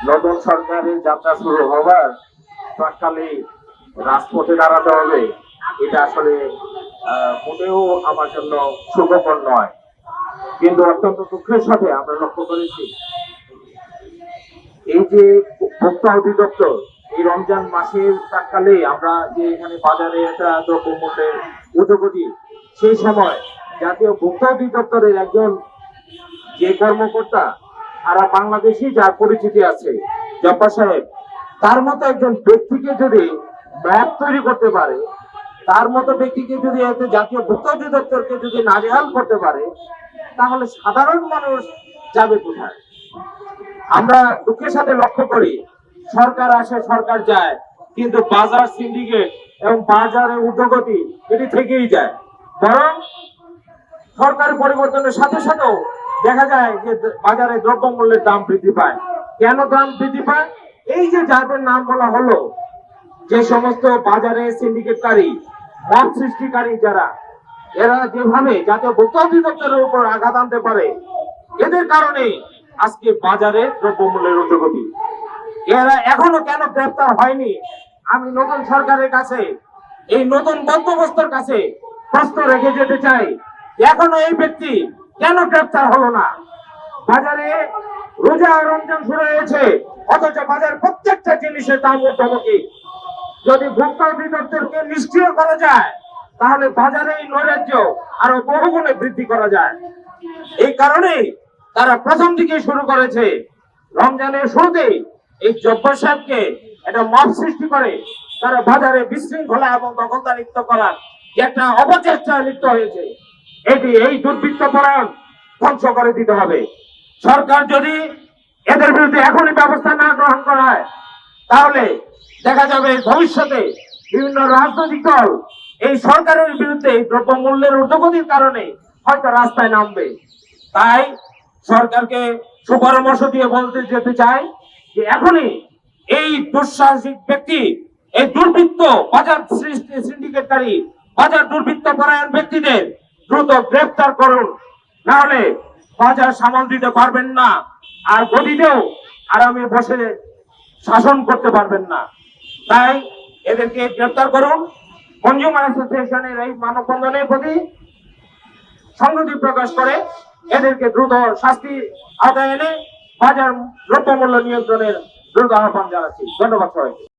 নতুন সরকারের যাত্রা শুরু হবার প্রাককালে রাজপথে দাঁড়াতে হবে, এটা আসলে মোটেও আমার জন্য সুখকর নয়। কিন্তু অত্যন্ত দুঃখের সাথে আমরা লক্ষ্য করেছি, এই যে ভোক্তা অধিদপ্তর এই রমজান মাসের প্রাককালে আমরা যে এখানে বাজারে একটা দ্রব্যমূল্যের ঊর্ধ্বগতি, সেই সময় জাতীয় ভোক্তা অধিদপ্তরের একজন যে কর্মকর্তা সারা বাংলাদেশে যার পরিচিতি আছে, জব্বার সাহেব, তার মতো একজন ব্যক্তিকে যদি ম্যাপ তৈরি করতে পারে, তার মতো ব্যক্তিকে যদি একটা জাতীয় ভোক্তা অধিদপ্তরকে যদি নাজেহাল করতে পারে, তাহলে সাধারণ মানুষ যাবে কোথায়? আমরা দুঃখের সাথে লক্ষ্য করি, সরকার আসে সরকার যায়, কিন্তু বাজার সিন্ডিকেট এবং বাজারের ঊর্ধ্বগতি এটি থেকেই যায়। বরং সরকার পরিবর্তনের সাথে সাথেও দেখা যায় যে বাজারে দ্রব্যমূল্যের দাম বৃদ্ধি পায়। কেন দাম বৃদ্ধি পায়? এই যে যাদের নাম বলা হলো, যে সমস্ত বাজারে সিন্ডিকেটকারী, মত সৃষ্টিকারী যারা, এরা যেভাবে জাতীয় ভোক্তা অধিদপ্তরের উপর আঘাত আনতে পারে, এদের কারণে আজকে বাজারে দ্রব্যমূল্যের ঊর্ধ্বগতি। এরা এখনো কেন গ্রেফতার হয়নি? আমি নতুন সরকারের কাছে, এই নতুন বন্দোবস্তের কাছে প্রশ্ন রেখে যেতে চাই, এখনো এই ব্যক্তি কেন গ্রেফতার হলো না? বাজারে রোজা রমজান শুরু হয়েছে, অথচ বাজার প্রত্যেকটা জিনিসের দাম ঊর্ধ্বমুখী। যদি ভোক্তা অধিদপ্তরকে নিষ্ক্রিয় করা যায়, তাহলে বাজারে এই নৈরাজ্য আরো বহুগুণে বৃদ্ধি করা যায়। এই কারণে তারা প্রথম দিকে শুরু করেছে, রমজানের শুরুতেই এই জব্বার সাহেবকে একটা মব সৃষ্টি করে তারা বাজারে বিশৃঙ্খলা এবং দখলদারিত্ব করার যে একটা অপচেষ্টায় লিপ্ত হয়েছে, এটি এই দুর্বৃত্ত পরায়ণ ধ্বংস করে দিতে হবে। সরকার যদি এদের বিরুদ্ধে এখনই ব্যবস্থা না গ্রহণ করা হয়, তাহলে দেখা যাবে ভবিষ্যতে বিভিন্ন রাজনৈতিক দল এই সরকারের বিরুদ্ধে এই দ্রব্যমূল্যের ঊর্ধ্বগতির কারণে হয়তো রাস্তায় নামবে। তাই সরকারকে সুপরামর্শ দিয়ে বলতে যেতে চাই যে এখনই এই দুঃসাহসিক ব্যক্তি, এই দুর্বৃত্ত বাজার সিন্ডিকেটকারী, বাজার দুর্বৃত্ত পরায়ণ ব্যক্তিদের দ্রুত গ্রেফতার করুন, না হলে বাজার সামাল দিতে পারবেন না, আর গদিতেও আরামে বসে শাসন করতে পারবেন না। তাই এদেরকে গ্রেফতার করুন। কনজিউমার অ্যাসোসিয়েশনের এই মানববন্ধনের প্রতি সংহতি প্রকাশ করে এদেরকে দ্রুত শাস্তি আওতায় এনে বাজার দ্রব্যমূল্য নিয়ন্ত্রণের দ্রুত আহ্বান জানাচ্ছি। ধন্যবাদ সবাইকে।